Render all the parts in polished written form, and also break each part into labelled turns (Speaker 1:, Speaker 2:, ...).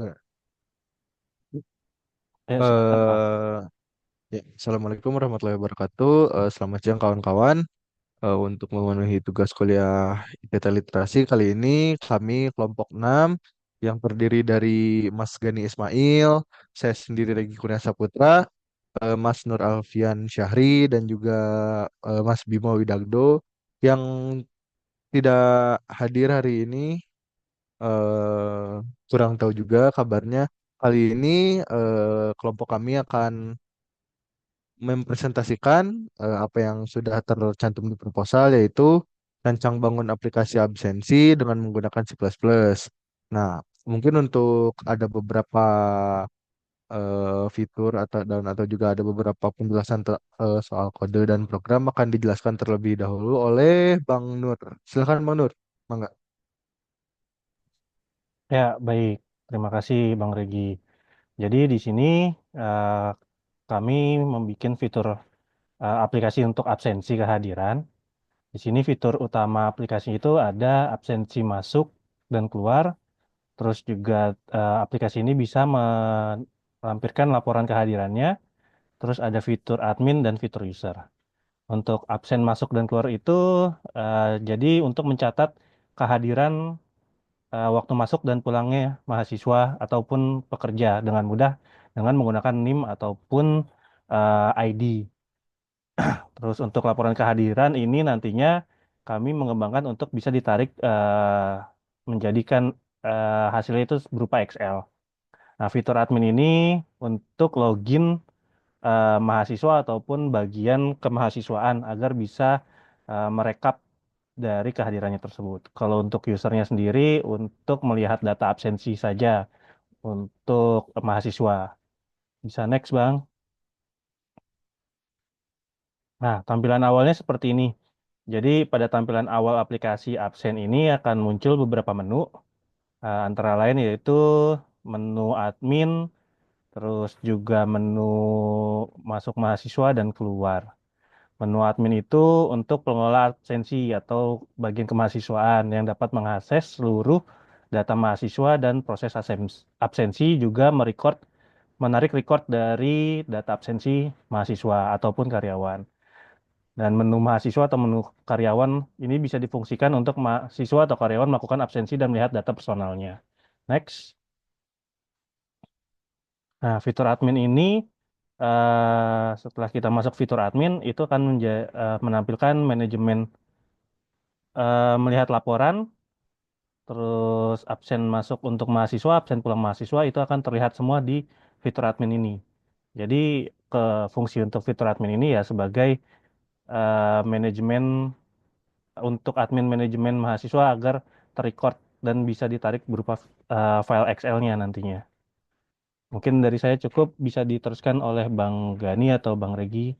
Speaker 1: Nah,
Speaker 2: Ya, silakan Pak.
Speaker 1: eh Assalamualaikum warahmatullahi wabarakatuh. Selamat siang kawan-kawan. Untuk memenuhi tugas kuliah IPT Literasi kali ini kami kelompok 6 yang terdiri dari Mas Gani Ismail, saya sendiri Regi Kurnia Saputra, Mas Nur Alfian Syahri, dan juga Mas Bimo Widagdo yang tidak hadir hari ini. eh Kurang tahu juga kabarnya. Kali ini kelompok kami akan mempresentasikan apa yang sudah tercantum di proposal, yaitu rancang bangun aplikasi absensi dengan menggunakan C++. Nah, mungkin untuk ada beberapa fitur atau juga ada beberapa penjelasan soal kode dan program akan dijelaskan terlebih dahulu oleh Bang Nur. Silakan Bang Nur. Mangga.
Speaker 2: Ya, baik. Terima kasih Bang Regi. Jadi di sini eh, kami membuat fitur aplikasi untuk absensi kehadiran. Di sini fitur utama aplikasi itu ada absensi masuk dan keluar. Terus juga aplikasi ini bisa melampirkan laporan kehadirannya. Terus ada fitur admin dan fitur user. Untuk absen masuk dan keluar itu jadi untuk mencatat kehadiran waktu masuk dan pulangnya mahasiswa ataupun pekerja dengan mudah dengan menggunakan NIM ataupun ID. Terus untuk laporan kehadiran ini nantinya kami mengembangkan untuk bisa ditarik menjadikan hasilnya itu berupa Excel. Nah, fitur admin ini untuk login mahasiswa ataupun bagian kemahasiswaan agar bisa merekap dari kehadirannya tersebut. Kalau untuk usernya sendiri untuk melihat data absensi saja untuk mahasiswa. Bisa next, Bang. Nah, tampilan awalnya seperti ini. Jadi pada tampilan awal aplikasi absen ini akan muncul beberapa menu, antara lain yaitu menu admin, terus juga menu masuk mahasiswa dan keluar. Menu admin itu untuk pengelola absensi atau bagian kemahasiswaan yang dapat mengakses seluruh data mahasiswa dan proses absensi juga menarik record dari data absensi mahasiswa ataupun karyawan. Dan menu mahasiswa atau menu karyawan ini bisa difungsikan untuk mahasiswa atau karyawan melakukan absensi dan melihat data personalnya. Next. Nah, fitur admin ini setelah kita masuk fitur admin itu akan menampilkan manajemen melihat laporan, terus absen masuk untuk mahasiswa, absen pulang mahasiswa itu akan terlihat semua di fitur admin ini. Jadi ke fungsi untuk fitur admin ini ya sebagai manajemen untuk admin manajemen mahasiswa agar terrecord dan bisa ditarik berupa file Excel-nya nantinya. Mungkin dari saya cukup bisa diteruskan oleh Bang Gani atau Bang Regi.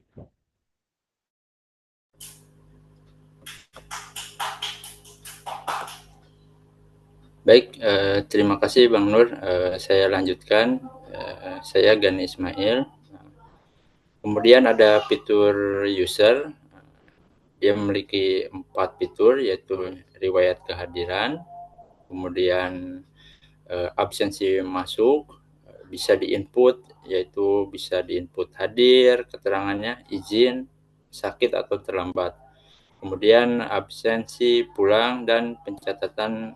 Speaker 3: Baik, terima kasih Bang Nur. Saya lanjutkan. Saya Gani Ismail. Kemudian ada fitur user. Dia memiliki 4 fitur, yaitu riwayat kehadiran, kemudian absensi masuk, bisa diinput, yaitu bisa diinput hadir, keterangannya, izin, sakit atau terlambat. Kemudian absensi pulang dan pencatatan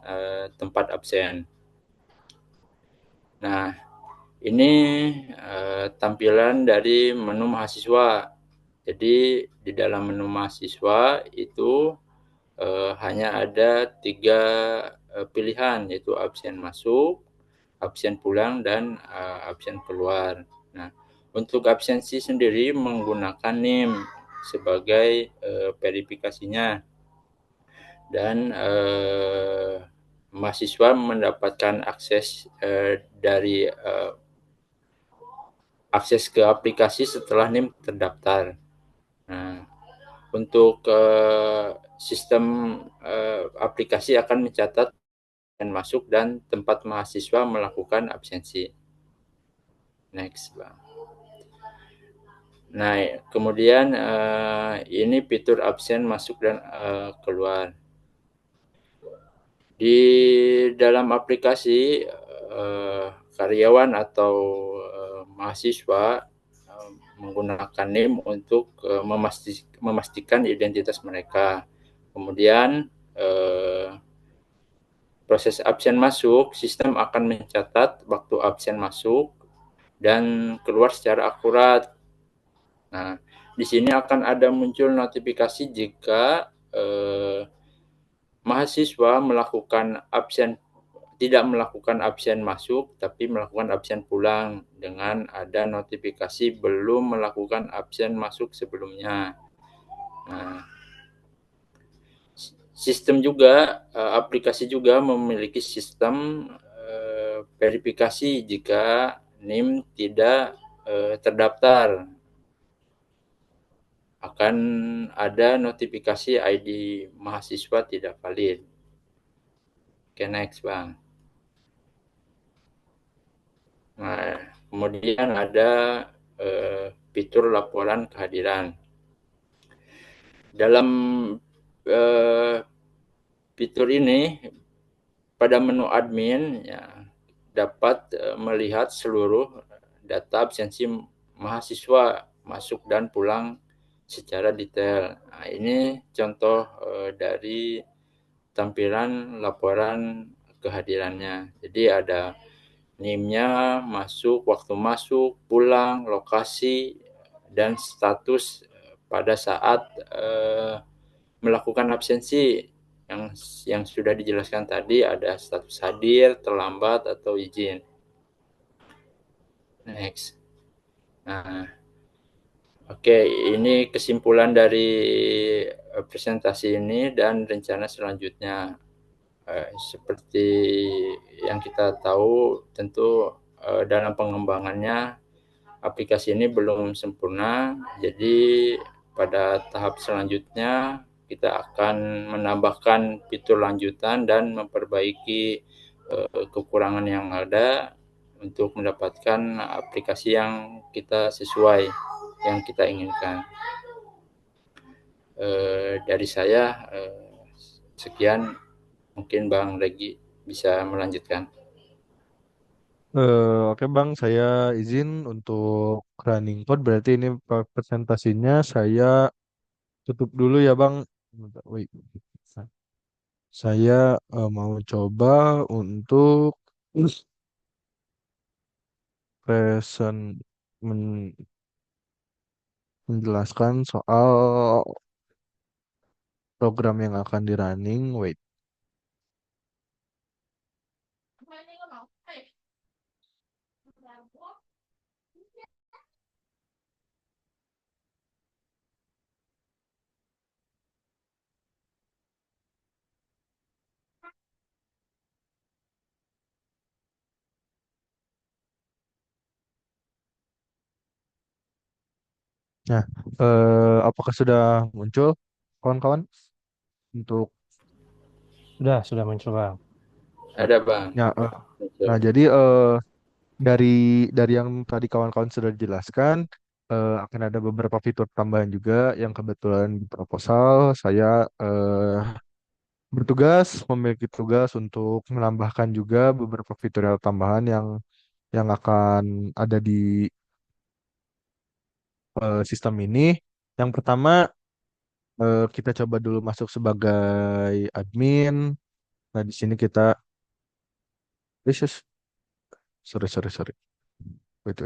Speaker 3: tempat absen. Nah, ini tampilan dari menu mahasiswa. Jadi di dalam menu mahasiswa itu hanya ada 3 pilihan, yaitu absen masuk, absen pulang, dan absen keluar. Nah, untuk absensi sendiri menggunakan NIM sebagai verifikasinya, dan mahasiswa mendapatkan akses dari akses ke aplikasi setelah NIM terdaftar. Nah, untuk sistem aplikasi akan mencatat dan masuk dan tempat mahasiswa melakukan absensi. Next, Bang. Nah, kemudian ini fitur absen masuk dan keluar. Di dalam aplikasi karyawan atau mahasiswa menggunakan NIM untuk memastikan identitas mereka. Kemudian proses absen masuk, sistem akan mencatat waktu absen masuk dan keluar secara akurat. Nah, di sini akan ada muncul notifikasi jika mahasiswa tidak melakukan absen masuk, tapi melakukan absen pulang dengan ada notifikasi belum melakukan absen masuk sebelumnya. Nah, sistem juga, aplikasi juga memiliki sistem verifikasi jika NIM tidak terdaftar. Akan ada notifikasi ID mahasiswa tidak valid. Oke, next, Bang. Nah, kemudian ada fitur laporan kehadiran. Dalam fitur ini, pada menu admin ya, dapat melihat seluruh data absensi mahasiswa masuk dan pulang secara detail. Nah, ini contoh dari tampilan laporan kehadirannya. Jadi ada NIM-nya, waktu masuk, pulang, lokasi, dan status pada saat melakukan absensi yang sudah dijelaskan tadi, ada status hadir, terlambat, atau izin. Next. Nah, oke, ini kesimpulan dari presentasi ini dan rencana selanjutnya. Seperti yang kita tahu, tentu dalam pengembangannya aplikasi ini belum sempurna. Jadi pada tahap selanjutnya kita akan menambahkan fitur lanjutan dan memperbaiki kekurangan yang ada untuk mendapatkan aplikasi yang kita sesuai yang kita inginkan. Dari saya sekian, mungkin Bang Regi bisa melanjutkan.
Speaker 1: Oke Bang, saya izin untuk running code. Berarti ini presentasinya saya tutup dulu ya Bang. Wait. Saya mau coba untuk present men- menjelaskan soal program yang akan di running. Wait. Nah, apakah sudah muncul kawan-kawan untuk
Speaker 2: Sudah muncul Bang.
Speaker 1: ya,
Speaker 3: Ada Bang.
Speaker 1: ya, nah jadi dari yang tadi kawan-kawan sudah dijelaskan akan ada beberapa fitur tambahan juga yang kebetulan di proposal saya bertugas memiliki tugas untuk menambahkan juga beberapa fitur tambahan yang akan ada di sistem ini. Yang pertama kita coba dulu masuk sebagai admin. Nah, di sini kita yes. Sorry. Wait.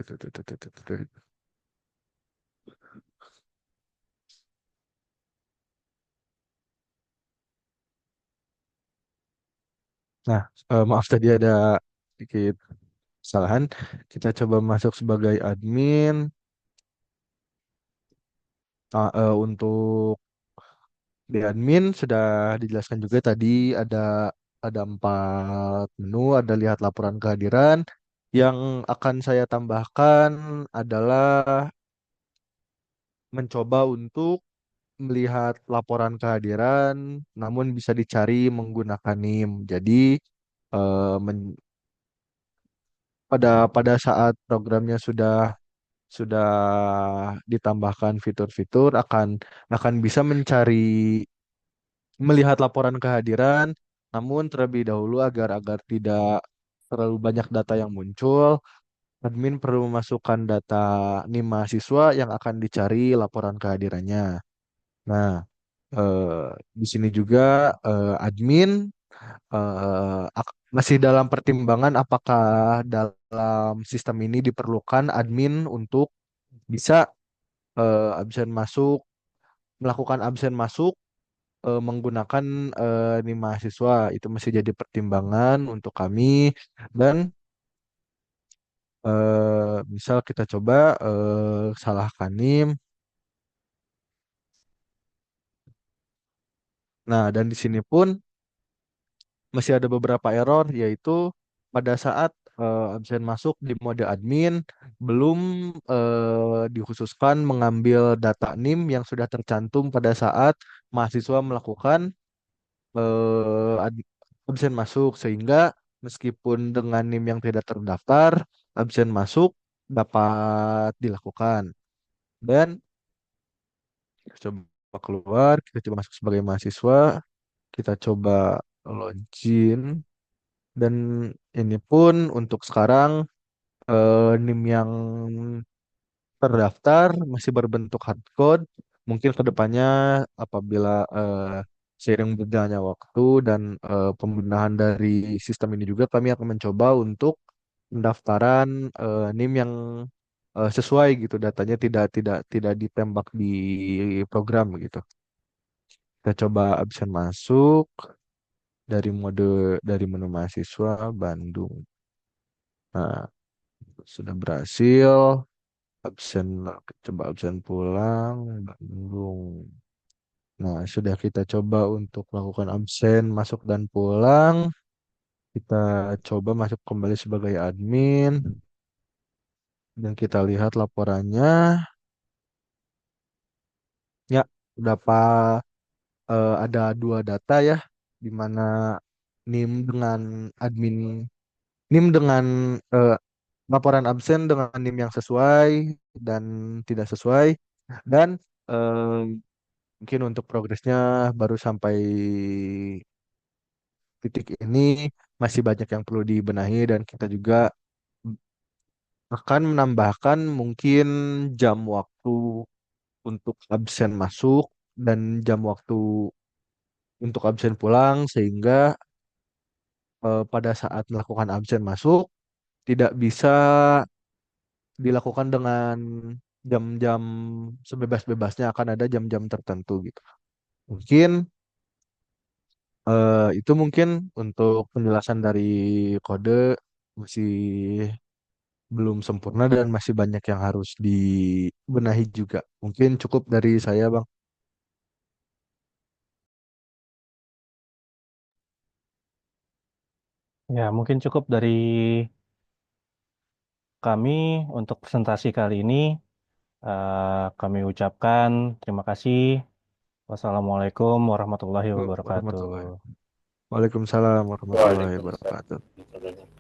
Speaker 1: Nah, maaf tadi ada sedikit kesalahan. Kita coba masuk sebagai admin. Nah, untuk di admin sudah dijelaskan juga tadi ada 4 menu, ada lihat laporan kehadiran. Yang akan saya tambahkan adalah mencoba untuk melihat laporan kehadiran, namun bisa dicari menggunakan NIM. Jadi eh, men- pada saat programnya sudah ditambahkan fitur-fitur akan bisa melihat laporan kehadiran, namun terlebih dahulu agar agar tidak terlalu banyak data yang muncul, admin perlu memasukkan data NIM mahasiswa yang akan dicari laporan kehadirannya. Nah, di sini juga admin masih dalam pertimbangan apakah dalam sistem ini diperlukan admin untuk bisa absen masuk, melakukan absen masuk menggunakan NIM mahasiswa. Itu masih jadi pertimbangan untuk kami. Dan misal kita coba salahkan NIM. Nah, dan di sini pun masih ada beberapa error, yaitu pada saat absen masuk di mode admin belum dikhususkan mengambil data NIM yang sudah tercantum pada saat mahasiswa melakukan absen masuk, sehingga meskipun dengan NIM yang tidak terdaftar, absen masuk dapat dilakukan. Dan kita coba keluar, kita coba masuk sebagai mahasiswa, kita coba login. Dan ini pun untuk sekarang NIM yang terdaftar masih berbentuk hardcode. Mungkin kedepannya apabila seiring berjalannya waktu dan pembenahan dari sistem ini juga kami akan mencoba untuk pendaftaran NIM yang sesuai gitu, datanya tidak ditembak di program gitu. Kita coba absen masuk dari menu mahasiswa Bandung. Nah, sudah berhasil. Absen, coba absen pulang Bandung. Nah, sudah kita coba untuk melakukan absen masuk dan pulang. Kita coba masuk kembali sebagai admin dan kita lihat laporannya. Ya, dapat ada dua data ya, di mana NIM dengan admin, NIM dengan eh, laporan absen dengan NIM yang sesuai dan tidak sesuai. Dan eh, mungkin untuk progresnya baru sampai titik ini, masih banyak yang perlu dibenahi dan kita juga akan menambahkan mungkin jam waktu untuk absen masuk dan jam waktu untuk absen pulang, sehingga pada saat melakukan absen masuk tidak bisa dilakukan dengan jam-jam sebebas-bebasnya, akan ada jam-jam tertentu gitu. Mungkin itu mungkin untuk penjelasan dari kode masih belum sempurna dan masih banyak yang harus dibenahi juga. Mungkin cukup dari saya, Bang.
Speaker 2: Ya, mungkin cukup dari kami untuk presentasi kali ini. Kami ucapkan terima kasih. Wassalamualaikum warahmatullahi wabarakatuh.
Speaker 1: Warahmatullahi. Waalaikumsalam warahmatullahi
Speaker 3: Waalaikumsalam
Speaker 1: wabarakatuh.
Speaker 3: warahmatullahi wabarakatuh.